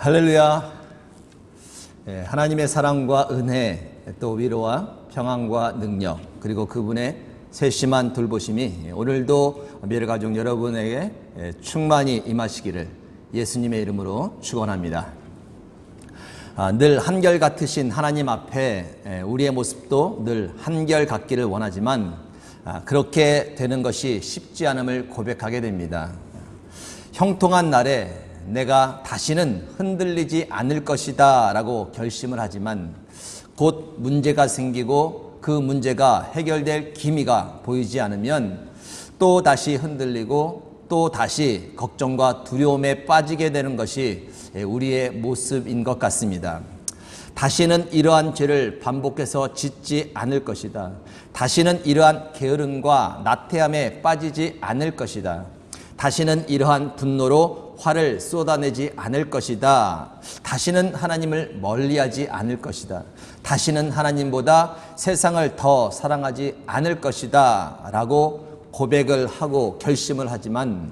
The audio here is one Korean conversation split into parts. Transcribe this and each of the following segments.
할렐루야. 하나님의 사랑과 은혜, 또 위로와 평안과 능력, 그리고 그분의 세심한 돌보심이 오늘도 미래가족 여러분에게 충만히 임하시기를 예수님의 이름으로 축원합니다. 늘 한결같으신 하나님 앞에 우리의 모습도 늘 한결같기를 원하지만 그렇게 되는 것이 쉽지 않음을 고백하게 됩니다. 형통한 날에 내가 다시는 흔들리지 않을 것이다 라고 결심을 하지만 곧 문제가 생기고 그 문제가 해결될 기미가 보이지 않으면 또 다시 흔들리고 또 다시 걱정과 두려움에 빠지게 되는 것이 우리의 모습인 것 같습니다. 다시는 이러한 죄를 반복해서 짓지 않을 것이다. 다시는 이러한 게으름과 나태함에 빠지지 않을 것이다. 다시는 이러한 분노로 화를 쏟아내지 않을 것이다. 다시는 하나님을 멀리하지 않을 것이다. 다시는 하나님보다 세상을 더 사랑하지 않을 것이다 라고 고백을 하고 결심을 하지만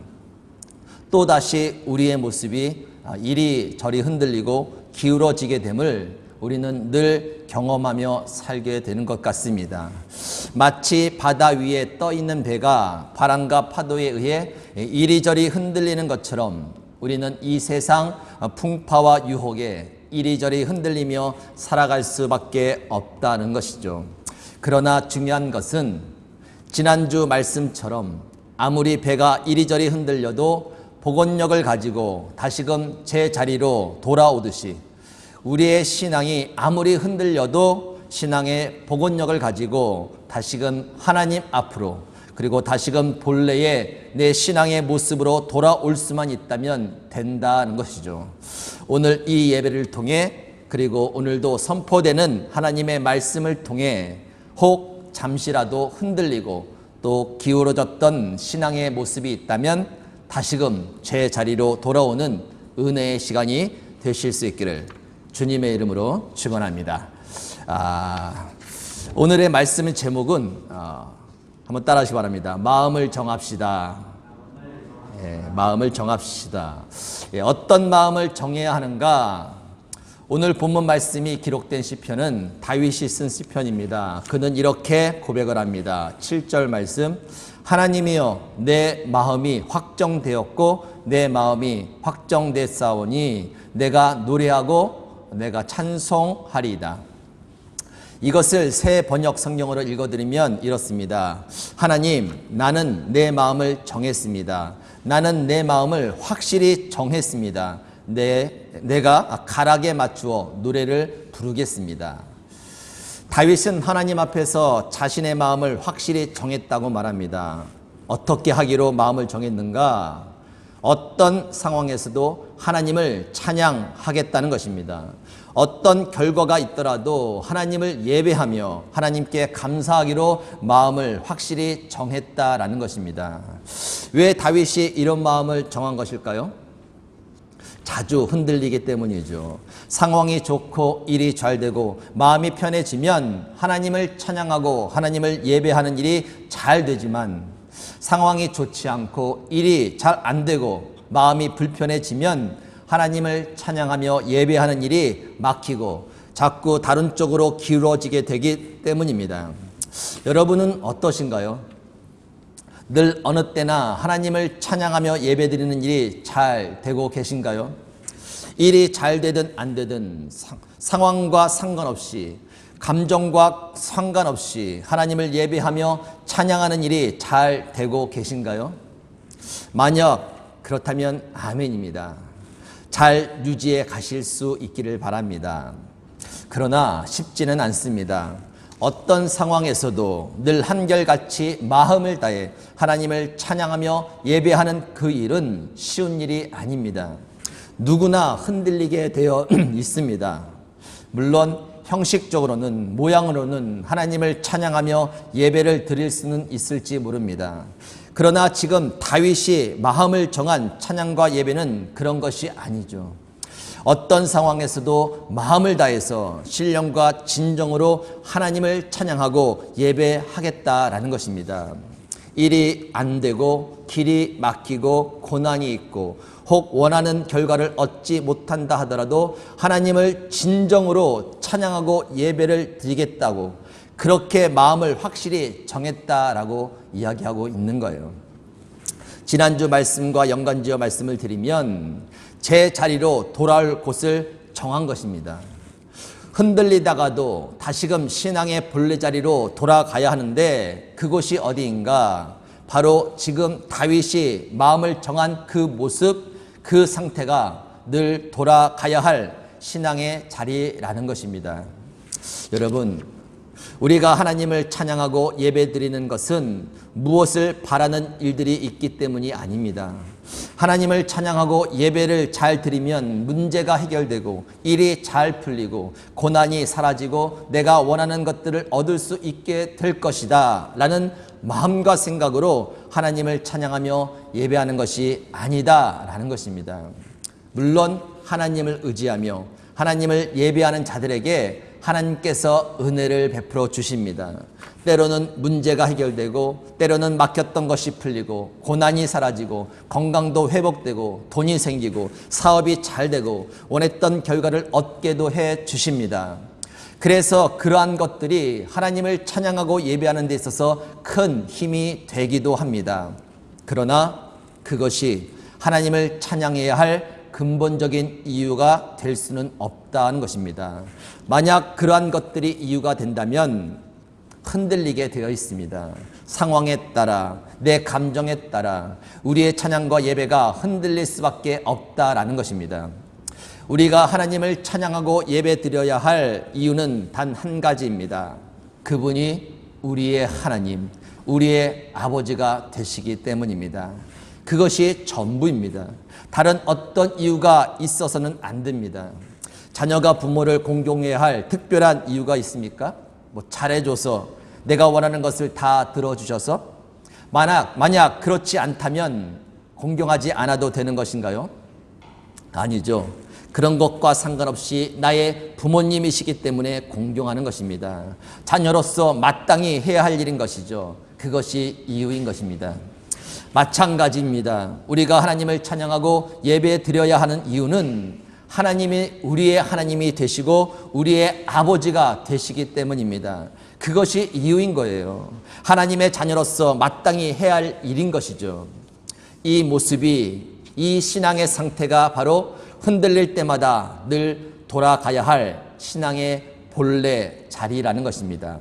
또다시 우리의 모습이 이리저리 흔들리고 기울어지게 됨을 우리는 늘 경험하며 살게 되는 것 같습니다. 마치 바다 위에 떠 있는 배가 바람과 파도에 의해 이리저리 흔들리는 것처럼 우리는 이 세상 풍파와 유혹에 이리저리 흔들리며 살아갈 수밖에 없다는 것이죠. 그러나 중요한 것은 지난주 말씀처럼 아무리 배가 이리저리 흔들려도 복원력을 가지고 다시금 제자리로 돌아오듯이 우리의 신앙이 아무리 흔들려도 신앙의 복원력을 가지고 다시금 하나님 앞으로 그리고 다시금 본래의 내 신앙의 모습으로 돌아올 수만 있다면 된다는 것이죠. 오늘 이 예배를 통해 그리고 오늘도 선포되는 하나님의 말씀을 통해 혹 잠시라도 흔들리고 또 기울어졌던 신앙의 모습이 있다면 다시금 제자리로 돌아오는 은혜의 시간이 되실 수 있기를 주님의 이름으로 축원합니다. 오늘의 말씀의 제목은 한번 따라하시기 바랍니다. 마음을 정합시다. 마음을 정합시다. 어떤 마음을 정해야 하는가? 오늘 본문 말씀이 기록된 시편은 다윗이 쓴 시편입니다. 그는 이렇게 고백을 합니다. 7절 말씀. 하나님이여 내 마음이 확정되었고 내 마음이 확정됐사오니 내가 노래하고 내가 찬송하리이다. 이것을 새 번역 성경으로 읽어드리면 이렇습니다. 하나님, 나는 내 마음을 정했습니다. 나는 내 마음을 확실히 정했습니다. 내가 가락에 맞추어 노래를 부르겠습니다. 다윗은 하나님 앞에서 자신의 마음을 확실히 정했다고 말합니다. 어떻게 하기로 마음을 정했는가? 어떤 상황에서도 하나님을 찬양하겠다는 것입니다. 어떤 결과가 있더라도 하나님을 예배하며 하나님께 감사하기로 마음을 확실히 정했다라는 것입니다. 왜 다윗이 이런 마음을 정한 것일까요? 자주 흔들리기 때문이죠. 상황이 좋고 일이 잘 되고 마음이 편해지면 하나님을 찬양하고 하나님을 예배하는 일이 잘 되지만 상황이 좋지 않고 일이 잘 안 되고 마음이 불편해지면 하나님을 찬양하며 예배하는 일이 막히고 자꾸 다른 쪽으로 기울어지게 되기 때문입니다. 여러분은 어떠신가요? 늘 어느 때나 하나님을 찬양하며 예배드리는 일이 잘 되고 계신가요? 일이 잘 되든 안 되든 상황과 상관없이 감정과 상관없이 하나님을 예배하며 찬양하는 일이 잘 되고 계신가요? 만약 그렇다면 아멘입니다. 잘 유지해 가실 수 있기를 바랍니다. 그러나 쉽지는 않습니다. 어떤 상황에서도 늘 한결같이 마음을 다해 하나님을 찬양하며 예배하는 그 일은 쉬운 일이 아닙니다. 누구나 흔들리게 되어 있습니다. 물론 형식적으로는 모양으로는 하나님을 찬양하며 예배를 드릴 수는 있을지 모릅니다. 그러나 지금 다윗이 마음을 정한 찬양과 예배는 그런 것이 아니죠. 어떤 상황에서도 마음을 다해서 신령과 진정으로 하나님을 찬양하고 예배하겠다라는 것입니다. 일이 안 되고 길이 막히고 고난이 있고 혹 원하는 결과를 얻지 못한다 하더라도 하나님을 진정으로 찬양하고 예배를 드리겠다고 그렇게 마음을 확실히 정했다라고 이야기하고 있는 거예요. 지난주 말씀과 연관지어 말씀을 드리면 제 자리로 돌아올 곳을 정한 것입니다. 흔들리다가도 다시금 신앙의 본래 자리로 돌아가야 하는데 그곳이 어디인가? 바로 지금 다윗이 마음을 정한 그 모습, 그 상태가 늘 돌아가야 할 신앙의 자리라는 것입니다. 여러분, 우리가 하나님을 찬양하고 예배드리는 것은 무엇을 바라는 일들이 있기 때문이 아닙니다. 하나님을 찬양하고 예배를 잘 드리면 문제가 해결되고 일이 잘 풀리고 고난이 사라지고 내가 원하는 것들을 얻을 수 있게 될 것이다 라는 마음과 생각으로 하나님을 찬양하며 예배하는 것이 아니다 라는 것입니다. 물론 하나님을 의지하며 하나님을 예배하는 자들에게 하나님께서 은혜를 베풀어 주십니다. 때로는 문제가 해결되고 때로는 막혔던 것이 풀리고 고난이 사라지고 건강도 회복되고 돈이 생기고 사업이 잘 되고 원했던 결과를 얻게도 해 주십니다. 그래서 그러한 것들이 하나님을 찬양하고 예배하는 데 있어서 큰 힘이 되기도 합니다. 그러나 그것이 하나님을 찬양해야 할 근본적인 이유가 될 수는 없다는 것입니다. 만약 그러한 것들이 이유가 된다면 흔들리게 되어 있습니다. 상황에 따라 내 감정에 따라 우리의 찬양과 예배가 흔들릴 수밖에 없다라는 것입니다. 우리가 하나님을 찬양하고 예배드려야 할 이유는 단 한 가지입니다. 그분이 우리의 하나님, 우리의 아버지가 되시기 때문입니다. 그것이 전부입니다. 다른 어떤 이유가 있어서는 안 됩니다. 자녀가 부모를 공경해야 할 특별한 이유가 있습니까? 잘해줘서 내가 원하는 것을 다 들어주셔서 만약 그렇지 않다면 공경하지 않아도 되는 것인가요? 아니죠. 그런 것과 상관없이 나의 부모님이시기 때문에 공경하는 것입니다. 자녀로서 마땅히 해야 할 일인 것이죠. 그것이 이유인 것입니다. 마찬가지입니다. 우리가 하나님을 찬양하고 예배 드려야 하는 이유는 하나님이 우리의 하나님이 되시고 우리의 아버지가 되시기 때문입니다. 그것이 이유인 거예요. 하나님의 자녀로서 마땅히 해야 할 일인 것이죠. 이 모습이, 이 신앙의 상태가 바로 흔들릴 때마다 늘 돌아가야 할 신앙의 본래 자리라는 것입니다.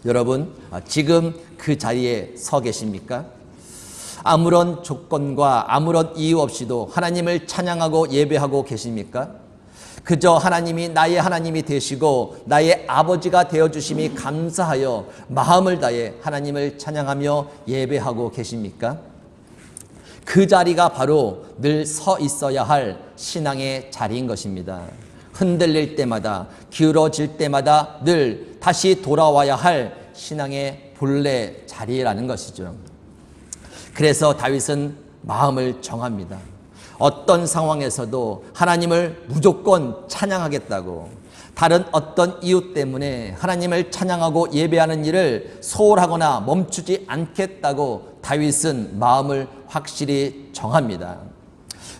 여러분, 지금 그 자리에 서 계십니까? 아무런 조건과 아무런 이유 없이도 하나님을 찬양하고 예배하고 계십니까? 그저 하나님이 나의 하나님이 되시고 나의 아버지가 되어주심이 감사하여 마음을 다해 하나님을 찬양하며 예배하고 계십니까? 그 자리가 바로 늘 서 있어야 할 신앙의 자리인 것입니다. 흔들릴 때마다, 기울어질 때마다 늘 다시 돌아와야 할 신앙의 본래 자리라는 것이죠. 그래서 다윗은 마음을 정합니다. 어떤 상황에서도 하나님을 무조건 찬양하겠다고, 다른 어떤 이유 때문에 하나님을 찬양하고 예배하는 일을 소홀하거나 멈추지 않겠다고 다윗은 마음을 확실히 정합니다.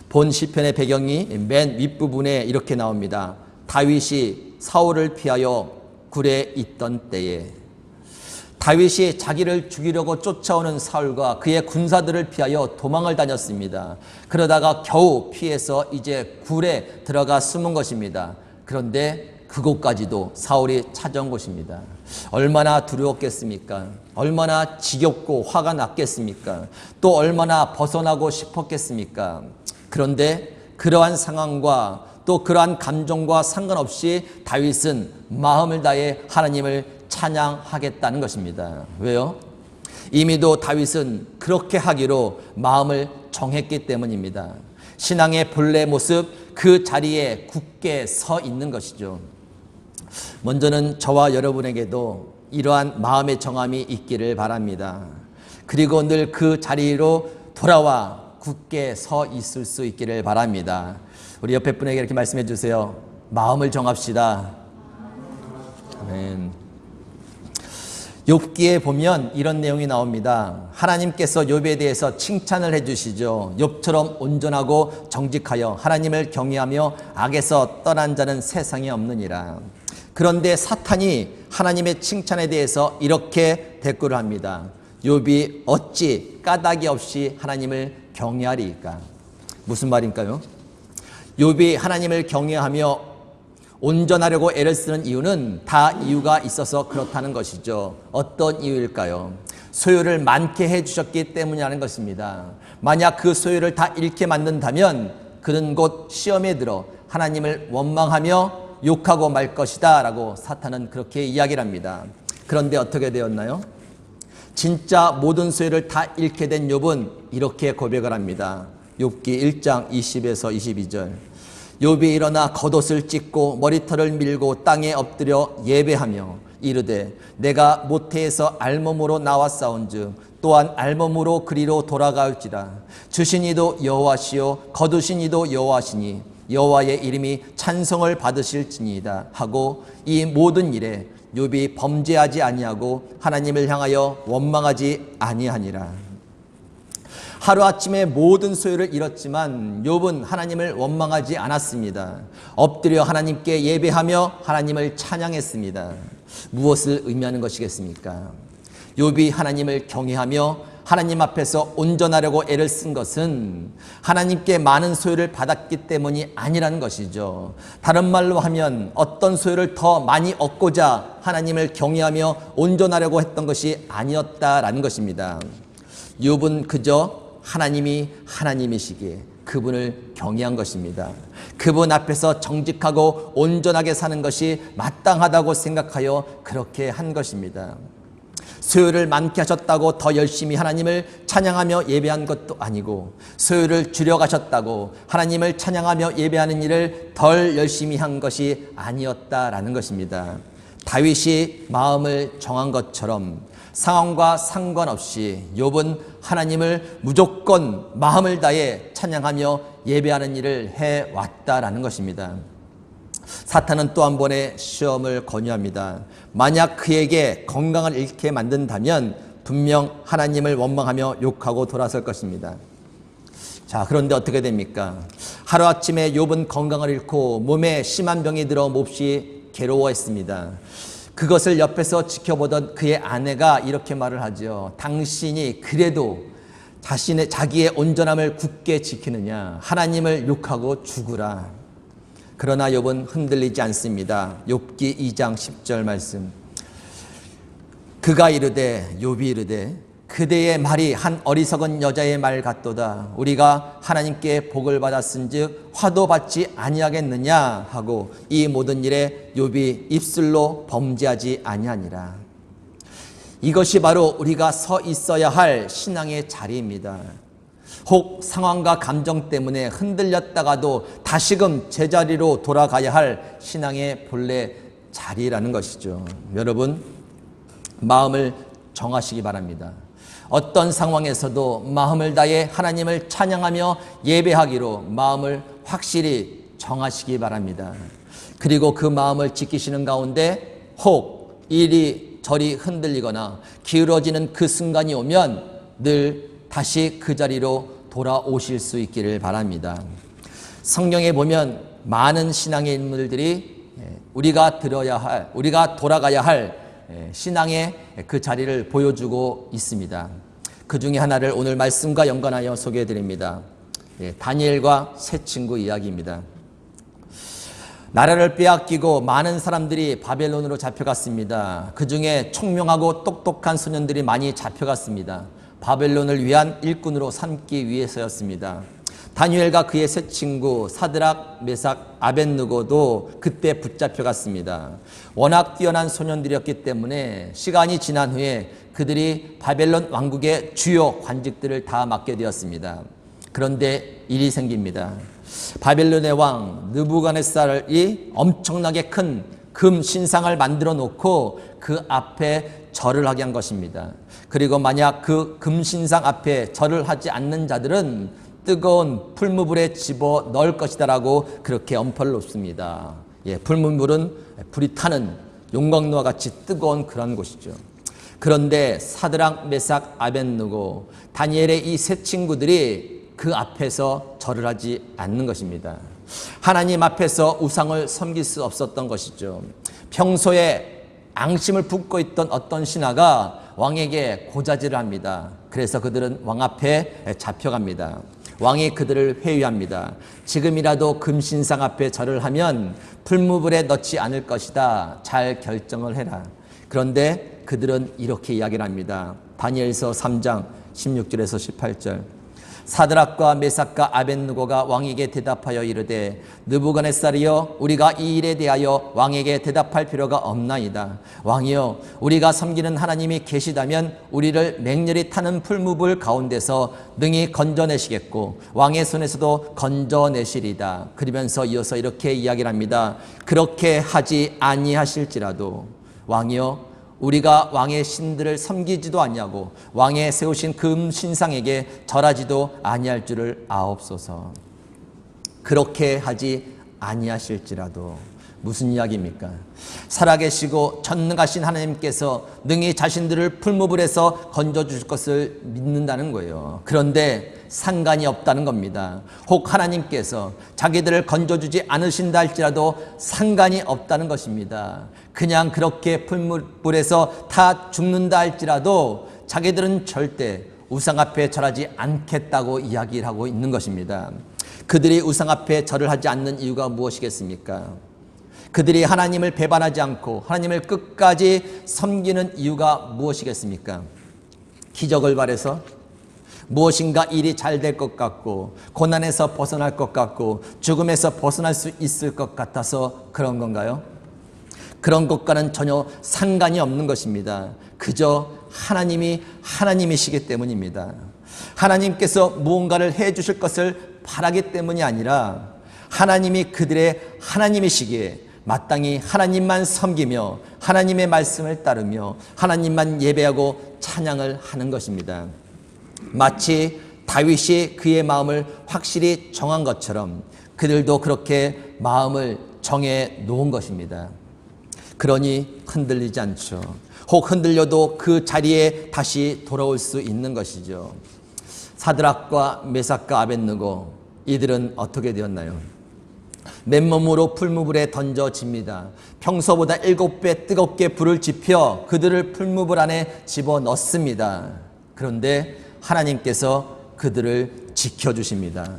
본 시편의 배경이 맨 윗부분에 이렇게 나옵니다. 다윗이 사울을 피하여 굴에 있던 때에, 다윗이 자기를 죽이려고 쫓아오는 사울과 그의 군사들을 피하여 도망을 다녔습니다. 그러다가 겨우 피해서 이제 굴에 들어가 숨은 것입니다. 그런데 그곳까지도 사울이 찾아온 곳입니다. 얼마나 두려웠겠습니까? 얼마나 지겹고 화가 났겠습니까? 또 얼마나 벗어나고 싶었겠습니까? 그런데 그러한 상황과 또 그러한 감정과 상관없이 다윗은 마음을 다해 하나님을 찬양하겠다는 것입니다. 왜요? 이미도 다윗은 그렇게 하기로 마음을 정했기 때문입니다. 신앙의 본래 모습, 그 자리에 굳게 서 있는 것이죠. 먼저는 저와 여러분에게도 이러한 마음의 정함이 있기를 바랍니다. 그리고 늘 그 자리로 돌아와 굳게 서 있을 수 있기를 바랍니다. 우리 옆에 분에게 이렇게 말씀해 주세요. 마음을 정합시다. 아멘. 욥기에 보면 이런 내용이 나옵니다. 하나님께서 욥에 대해서 칭찬을 해주시죠. 욥처럼 온전하고 정직하여 하나님을 경외하며 악에서 떠난 자는 세상에 없느니라. 그런데 사탄이 하나님의 칭찬에 대해서 이렇게 대꾸를 합니다. 욥이 어찌 까닭이 없이 하나님을 경외하리이까? 무슨 말인가요? 욥이 하나님을 경외하며 온전하려고 애를 쓰는 이유는 다 이유가 있어서 그렇다는 것이죠. 어떤 이유일까요? 소유를 많게 해주셨기 때문이라는 것입니다. 만약 그 소유를 다 잃게 만든다면 그는 곧 시험에 들어 하나님을 원망하며 욕하고 말 것이다 라고 사탄은 그렇게 이야기를 합니다. 그런데 어떻게 되었나요? 진짜 모든 소유를 다 잃게 된 욥은 이렇게 고백을 합니다. 욥기 1장 20에서 22절. 욥이 일어나 겉옷을 찢고 머리털을 밀고 땅에 엎드려 예배하며 이르되 내가 모태에서 알몸으로 나왔사온즉 또한 알몸으로 그리로 돌아갈지라. 주신 이도 여호와시요 거두신 이도 여호와시니 여호와의 이름이 찬송을 받으실지니이다 하고 이 모든 일에 욥이 범죄하지 아니하고 하나님을 향하여 원망하지 아니하니라. 하루아침에 모든 소유를 잃었지만 욥은 하나님을 원망하지 않았습니다. 엎드려 하나님께 예배하며 하나님을 찬양했습니다. 무엇을 의미하는 것이겠습니까? 욥이 하나님을 경외하며 하나님 앞에서 온전하려고 애를 쓴 것은 하나님께 많은 소유를 받았기 때문이 아니라는 것이죠. 다른 말로 하면 어떤 소유를 더 많이 얻고자 하나님을 경외하며 온전하려고 했던 것이 아니었다라는 것입니다. 욥은 그저 하나님이 하나님이시기에 그분을 경외한 것입니다. 그분 앞에서 정직하고 온전하게 사는 것이 마땅하다고 생각하여 그렇게 한 것입니다. 소유를 많게 하셨다고 더 열심히 하나님을 찬양하며 예배한 것도 아니고 소유를 줄여가셨다고 하나님을 찬양하며 예배하는 일을 덜 열심히 한 것이 아니었다라는 것입니다. 다윗이 마음을 정한 것처럼 상황과 상관없이 욥은 하나님을 무조건 마음을 다해 찬양하며 예배하는 일을 해왔다라는 것입니다. 사탄은 또 한 번의 시험을 권유합니다. 만약 그에게 건강을 잃게 만든다면 분명 하나님을 원망하며 욕하고 돌아설 것입니다. 자, 그런데 어떻게 됩니까? 하루아침에 욥은 건강을 잃고 몸에 심한 병이 들어 몹시 괴로워했습니다. 그것을 옆에서 지켜보던 그의 아내가 이렇게 말을 하죠. 당신이 그래도 자기의 온전함을 굳게 지키느냐? 하나님을 욕하고 죽으라. 그러나 욥은 흔들리지 않습니다. 욥기 2장 10절 말씀. 그가 이르되, 욥이 이르되 그대의 말이 한 어리석은 여자의 말 같도다. 우리가 하나님께 복을 받았은즉 화도 받지 아니하겠느냐 하고 이 모든 일에 욥이 입술로 범죄하지 아니하니라. 이것이 바로 우리가 서 있어야 할 신앙의 자리입니다. 혹 상황과 감정 때문에 흔들렸다가도 다시금 제자리로 돌아가야 할 신앙의 본래 자리라는 것이죠. 여러분, 마음을 정하시기 바랍니다. 어떤 상황에서도 마음을 다해 하나님을 찬양하며 예배하기로 마음을 확실히 정하시기 바랍니다. 그리고 그 마음을 지키시는 가운데 혹 이리저리 흔들리거나 기울어지는 그 순간이 오면 늘 다시 그 자리로 돌아오실 수 있기를 바랍니다. 성경에 보면 많은 신앙의 인물들이 우리가 돌아가야 할 신앙의 그 자리를 보여주고 있습니다. 그 중에 하나를 오늘 말씀과 연관하여 소개해 드립니다. 다니엘과 세 친구 이야기입니다. 나라를 빼앗기고 많은 사람들이 바벨론으로 잡혀갔습니다. 그 중에 총명하고 똑똑한 소년들이 많이 잡혀갔습니다. 바벨론을 위한 일꾼으로 삼기 위해서였습니다. 다니엘과 그의 세 친구 사드락, 메삭, 아벳느고도 그때 붙잡혀갔습니다. 워낙 뛰어난 소년들이었기 때문에 시간이 지난 후에 그들이 바벨론 왕국의 주요 관직들을 다 맡게 되었습니다. 그런데 일이 생깁니다. 바벨론의 왕 느부갓네살이 엄청나게 큰 금 신상을 만들어 놓고 그 앞에 절을 하게 한 것입니다. 그리고 만약 그 금신상 앞에 절을 하지 않는 자들은 뜨거운 풀무불에 집어 넣을 것이다라고 그렇게 엄포를 놓습니다. 풀무불은 불이 타는 용광로와 같이 뜨거운 그런 곳이죠. 그런데 사드락, 메삭, 아벳느고, 다니엘의 이 세 친구들이 그 앞에서 절을 하지 않는 것입니다. 하나님 앞에서 우상을 섬길 수 없었던 것이죠. 평소에 앙심을 품고 있던 어떤 신하가 왕에게 고자질을 합니다. 그래서 그들은 왕 앞에 잡혀갑니다. 왕이 그들을 회유합니다. 지금이라도 금신상 앞에 절을 하면 풀무불에 넣지 않을 것이다. 잘 결정을 해라. 그런데 그들은 이렇게 이야기를 합니다. 다니엘서 3장 16절에서 18절. 사드락과 메삭과 아벳느고가 왕에게 대답하여 이르되 느부갓네살이여 우리가 이 일에 대하여 왕에게 대답할 필요가 없나이다. 왕이여 우리가 섬기는 하나님이 계시다면 우리를 맹렬히 타는 풀무불 가운데서 능히 건져내시겠고 왕의 손에서도 건져내시리다. 그러면서 이어서 이렇게 이야기를 합니다. 그렇게 하지 아니하실지라도 왕이여 우리가 왕의 신들을 섬기지도 아니하고 왕의 세우신 금신상에게 절하지도 아니할 줄을 아옵소서. 그렇게 하지 아니하실지라도 무슨 이야기입니까? 살아계시고 전능하신 하나님께서 능히 자신들을 풀무불에서 건져주실 것을 믿는다는 거예요. 그런데 상관이 없다는 겁니다. 혹 하나님께서 자기들을 건져주지 않으신다 할지라도 상관이 없다는 것입니다. 그냥 그렇게 풀무불에서 다 죽는다 할지라도 자기들은 절대 우상 앞에 절하지 않겠다고 이야기를 하고 있는 것입니다. 그들이 우상 앞에 절을 하지 않는 이유가 무엇이겠습니까? 그들이 하나님을 배반하지 않고 하나님을 끝까지 섬기는 이유가 무엇이겠습니까? 기적을 바라서 무엇인가 일이 잘 될 것 같고 고난에서 벗어날 것 같고 죽음에서 벗어날 수 있을 것 같아서 그런 건가요? 그런 것과는 전혀 상관이 없는 것입니다. 그저 하나님이 하나님이시기 때문입니다. 하나님께서 무언가를 해 주실 것을 바라기 때문이 아니라 하나님이 그들의 하나님이시기에 마땅히 하나님만 섬기며 하나님의 말씀을 따르며 하나님만 예배하고 찬양을 하는 것입니다. 마치 다윗이 그의 마음을 확실히 정한 것처럼 그들도 그렇게 마음을 정해 놓은 것입니다. 그러니 흔들리지 않죠. 혹 흔들려도 그 자리에 다시 돌아올 수 있는 것이죠. 사드락과 메삭과 아벳느고 이들은 어떻게 되었나요? 맨몸으로 풀무불에 던져집니다. 평소보다 7배 뜨겁게 불을 지펴 그들을 풀무불 안에 집어넣습니다. 그런데 하나님께서 그들을 지켜주십니다.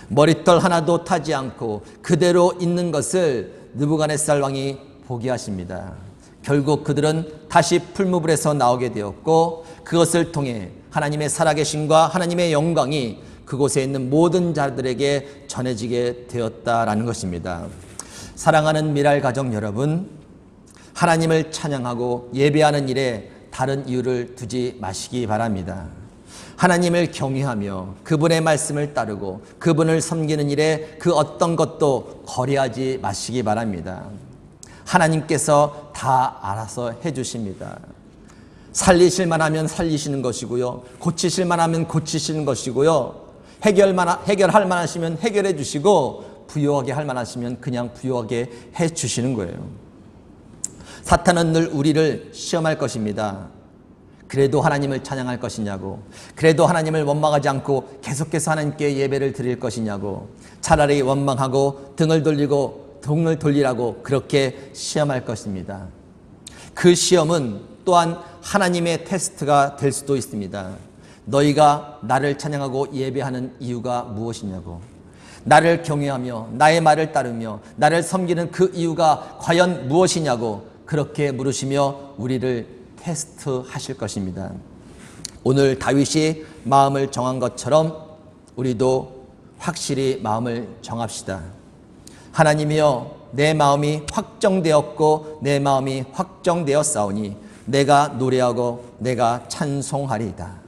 머리털 하나도 타지 않고 그대로 있는 것을 느부갓네살 왕이 보게 하십니다. 결국 그들은 다시 풀무불에서 나오게 되었고 그것을 통해 하나님의 살아계심과 하나님의 영광이 그곳에 있는 모든 자들에게 전해지게 되었다라는 것입니다. 사랑하는 미랄 가정 여러분, 하나님을 찬양하고 예배하는 일에 다른 이유를 두지 마시기 바랍니다. 하나님을 경외하며 그분의 말씀을 따르고 그분을 섬기는 일에 그 어떤 것도 거래하지 마시기 바랍니다. 하나님께서 다 알아서 해주십니다. 살리실만 하면 살리시는 것이고요. 고치실만 하면 고치시는 것이고요. 해결할 만하시면 해결해 주시고 부요하게 할 만하시면 그냥 부요하게 해 주시는 거예요. 사탄은 늘 우리를 시험할 것입니다. 그래도 하나님을 찬양할 것이냐고, 그래도 하나님을 원망하지 않고 계속해서 하나님께 예배를 드릴 것이냐고, 차라리 원망하고 등을 돌리라고 그렇게 시험할 것입니다. 그 시험은 또한 하나님의 테스트가 될 수도 있습니다. 너희가 나를 찬양하고 예배하는 이유가 무엇이냐고, 나를 경외하며 나의 말을 따르며 나를 섬기는 그 이유가 과연 무엇이냐고 그렇게 물으시며 우리를 테스트하실 것입니다. 오늘 다윗이 마음을 정한 것처럼 우리도 확실히 마음을 정합시다. 하나님이여, 내 마음이 확정되었고 내 마음이 확정되었사오니 내가 노래하고 내가 찬송하리이다.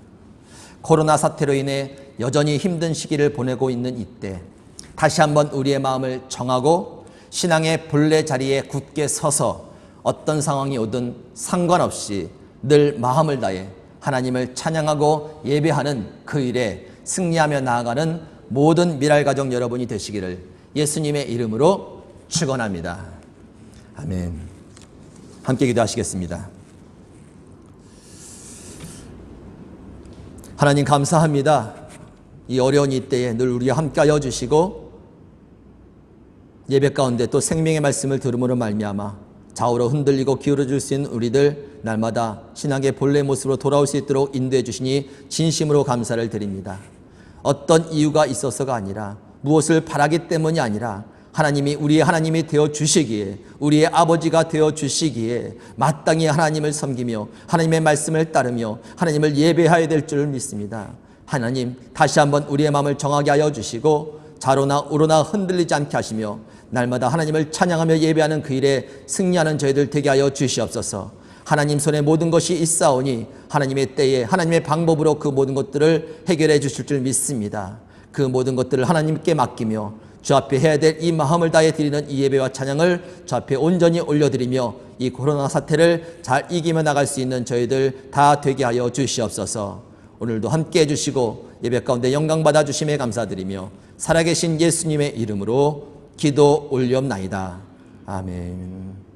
코로나 사태로 인해 여전히 힘든 시기를 보내고 있는 이때 다시 한번 우리의 마음을 정하고 신앙의 본래 자리에 굳게 서서 어떤 상황이 오든 상관없이 늘 마음을 다해 하나님을 찬양하고 예배하는 그 일에 승리하며 나아가는 모든 미랄가족 여러분이 되시기를 예수님의 이름으로 축원합니다. 아멘. 함께 기도하시겠습니다. 하나님 감사합니다. 이 어려운 이때에 늘 우리와 함께하여 주시고 예배 가운데 또 생명의 말씀을 들음으로 말미암아 좌우로 흔들리고 기울어질 수 있는 우리들 날마다 신앙의 본래 모습으로 돌아올 수 있도록 인도해 주시니 진심으로 감사를 드립니다. 어떤 이유가 있어서가 아니라 무엇을 바라기 때문이 아니라 하나님이 우리의 하나님이 되어 주시기에 우리의 아버지가 되어 주시기에 마땅히 하나님을 섬기며 하나님의 말씀을 따르며 하나님을 예배해야 될 줄 믿습니다. 하나님 다시 한번 우리의 마음을 정하게 하여 주시고 좌로나 우로나 흔들리지 않게 하시며 날마다 하나님을 찬양하며 예배하는 그 일에 승리하는 저희들 되게 하여 주시옵소서. 하나님 손에 모든 것이 있사오니 하나님의 때에 하나님의 방법으로 그 모든 것들을 해결해 주실 줄 믿습니다. 그 모든 것들을 하나님께 맡기며 주 앞에 해야 될 이 마음을 다해 드리는 이 예배와 찬양을 주 앞에 온전히 올려드리며 이 코로나 사태를 잘 이기며 나갈 수 있는 저희들 다 되게 하여 주시옵소서. 오늘도 함께 해주시고 예배 가운데 영광 받아 주심에 감사드리며 살아계신 예수님의 이름으로 기도 올리옵나이다. 아멘.